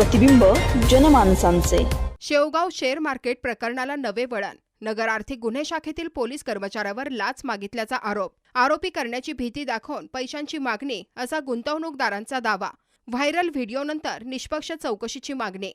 प्रतिबिंब जनमानसांचे। Shevgaon share market प्रकरणाला नवे वळण। नगर आर्थिक गुन्हे शाखेतील पोलीस कर्मचाऱ्यावर लाच मागितल्याचा आरोप। आरोपी करण्याची भीती दाखवून पैशांची मागणी असा गुंतवणूकदारांचा दावा। व्हायरल व्हिडिओनंतर निष्पक्ष चौकशीची मागणी।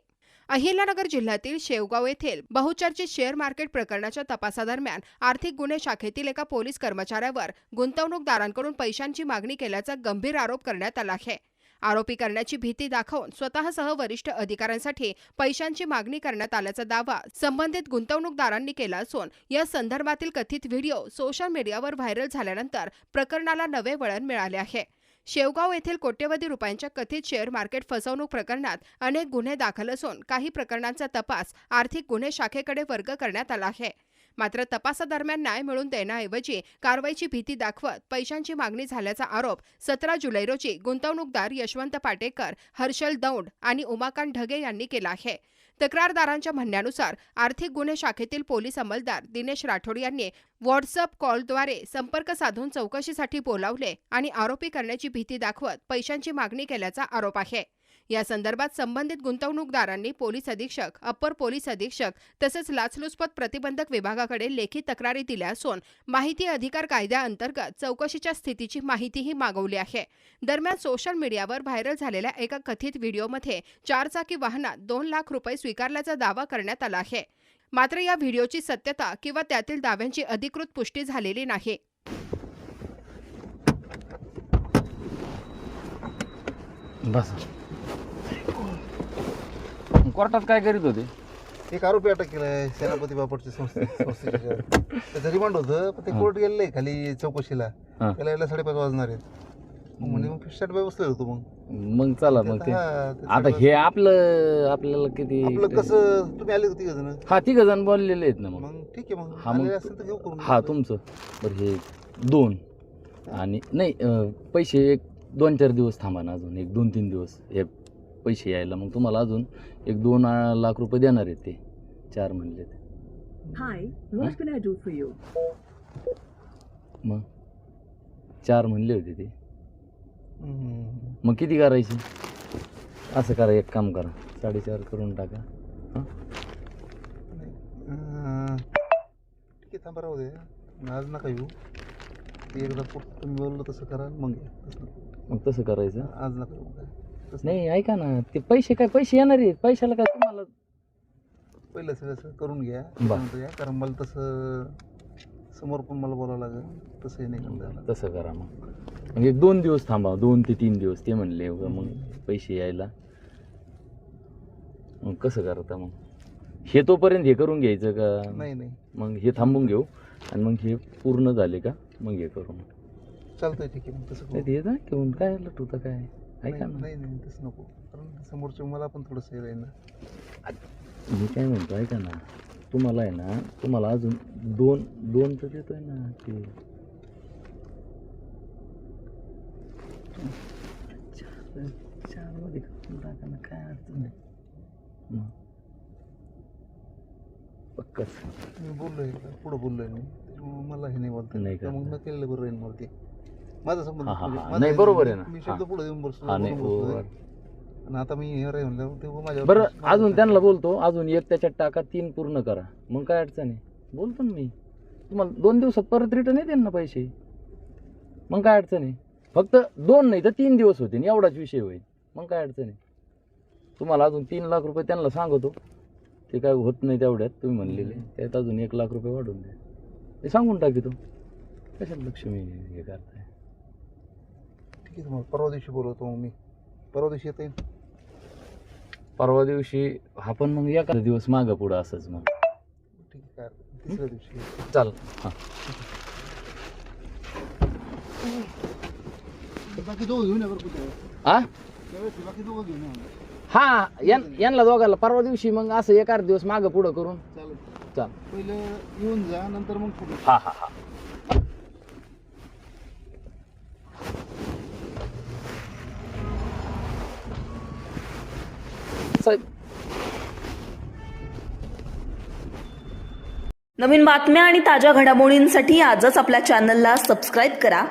अहिल्यानगर जिल्ह्यातील शेवगाव येथील बहुचर्चित शेअर मार्केट प्रकरणाच्या तपासादरम्यान आर्थिक गुन्हे शाखेतील एका पोलीस कर्मचाऱ्यावर गुंतवणूकदारांकडून पैशांची मागणी केल्याचा गंभीर आरोप करण्यात आला आहे। आरोपी करण्याची भीती दाखवून स्वतःसह वरिष्ठ अधिकाऱ्यांसाठी पैशांची मागणी करण्यात आल्याचा दावा संबंधित गुंतवणूकदारांनी केला असून या संदर्भातील कथित व्हिडिओ सोशल मीडियावर व्हायरल झाल्यानंतर प्रकरणाला नवे वळण मिळाले आहे। शेवगाव येथील कोट्यवधी रुपयांच्या कथित शेअर मार्केट फसवणूक प्रकरणात अनेक गुन्हे दाखल असून काही प्रकरणांचा तपास आर्थिक गुन्हे शाखेकडे वर्ग करण्यात आला आहे। मात्र तपासादरम्यान न्याय मिळवून देण्याऐवजी कारवाईची भीती दाखवत पैशांची मागणी झाल्याचा आरोप 17 जुलै रोजी गुंतवणूकदार यशवंत पाटेकर, हर्षल दौंड आणि उमाकांत ढगे यांनी केला आहे। तक्रारदारांच्या म्हणण्यानुसार आर्थिक गुन्हे शाखेतील पोलीस अंमलदार दिनेश राठोड यांनी व्हॉट्सअप कॉलद्वारे संपर्क साधून चौकशीसाठी बोलावले आणि आरोपी करण्याची भीती दाखवत पैशांची मागणी केल्याचा आरोप आहे। या संदर्भात संबंधित गुंतवणूकदारांनी पोलीस अधीक्षक, अप्पर पोलीस अधीक्षक तसेच लाचलुचपत प्रतिबंधक विभागाकडे लेखी तक्रारी दिल्या असून माहिती अधिकार कायद्याअंतर्गत चौकशीच्या स्थितीची माहितीही मागवली आहे। दरम्यान सोशल मीडियावर व्हायरल झालेल्या एका कथित व्हिडिओमध्ये 4 चाकी वाहनात 2 लाख रुपये स्वीकारल्याचा दावा करण्यात आला आहे। मात्र या व्हिडिओची सत्यता किंवा त्यातील दाव्यांची अधिकृत पुष्टी झालेली नाही। बस कोर्टात काय करीत होते? एक आरोपी अटक केलाय सेनापती बापटच्या संस्थेच्या त्याचं रिमांड होतं, पण ते कोर्ट गेलेलं आहे खाली चौकशीला। त्याला यायला 5:30 वाजणार आहेत। म्हणजे मग फिशट बाय बसलो होतो। मग चला मग ते आता हे आपल्याला किती आपलं कसं तुम्ही आले होते जण? हा 3 जण बोललेले आहेत ना। मग ठीक आहे, मग हा मग आले असेल तर घेऊ करून। हा तुमचं बरं हे 2 आणि नाही पैसे 1-2-4 दिवस थांबा ना, अजून 1-2-3 दिवस हे पैसे यायला। मग तुम्हाला अजून 1-2 लाख रुपये देणार आहेत ते 4 म्हणले ते। Hi, what can I do for you? मग 4 म्हणले होते ते। मग किती करायची? असं करा, एक काम करा 4.5 करून टाका। ठीक आहे, थांबा राहू दे, आज नका येऊ। एकदा तुम्ही बोललो तसं करा, मग तसं करायचं आज नका येऊ। नाही ऐका ना, ते पैसे येणार आहेत, पैशाला काय तुम्हाला पहिलं सगळं करून घ्या या, कारण मला तसं समोर पण मला बोलावं लागेल, तसंही नाही करता। तसं करा मग 1-2 दिवस थांबा, 2 ते 3 दिवस ते म्हणले मग पैसे यायला। मग कसं करता मग हे तोपर्यंत हे करून घ्यायचं का? नाही मग हे थांबून घेऊ आणि मग हे पूर्ण झाले का मग हे करू। चालतंय, ठीक आहे, मग तसं करू। ते ना घेऊन काय लटवतं काय? ऐका ना, नाही तसं नको, कारण समोरचे मला पण थोडंसं राहील ना। मी काय म्हणतो ऐका ना, तुम्हाला आहे ना, तुम्हाला अजून 2 तर देतोय ना ते 4 मध्ये टाका ना, काय अडचण नाही। पक्कच मी बोललोय पुढं बोललोय मी, त्याच्यामुळे मला हे नाही बोलता नाही का? मग न केलेलं बरं राहील मला ते माझा संबंध नाही बरोबर आहे ना। मी शब्द पुढे येऊन बसलो नाही बरोबर। आणि आता मी हे राहील म्हणलं ते माझ्या बरं अजून त्यांना बोलतो, अजून 1 त्याच्यात टाका, 3 पूर्ण करा, मग काय अडचण आहे? बोलतो ना मी तुम्हाला 2 दिवसात परत रिटर्न येते ना पैसे, मग काय अडचण आहे? फक्त 2 नाही तर 3 दिवस होते, एवढाच विषय होईल, मग काय अडचण आहे? तुम्हाला अजून 3 लाख रुपये त्यांना सांगतो, ते काय होत नाही तेवढ्यात तुम्ही म्हणलेले, त्यात अजून 1 लाख रुपये वाढून द्या, ते सांगून टाकी तो कशात लक्ष्मी हे करताय। ठीक आहे, मग परवा दिवशी बोलवतो, मग मी परवा दिवशी येते। परवा दिवशी हा पण मग एखादा दिवस मागं पुढं असंच मग ठीक आहे, काय तिसऱ्या दिवशी चाल। हां बाकी दोघं घेऊन या बरं कुठे बाकी दोघं घेऊन या। हा यांना दोघाला परवा दिवशी मग असं 1-8 दिवस मागं पुढं करून चालेल, चाल। पहिलं येऊन जा, नंतर मग पुढे। हा साहेब नवीन बातम्या आणि ताज्या घडामोडींसाठी आजच आपल्या चॅनलला सबस्क्राईब करा।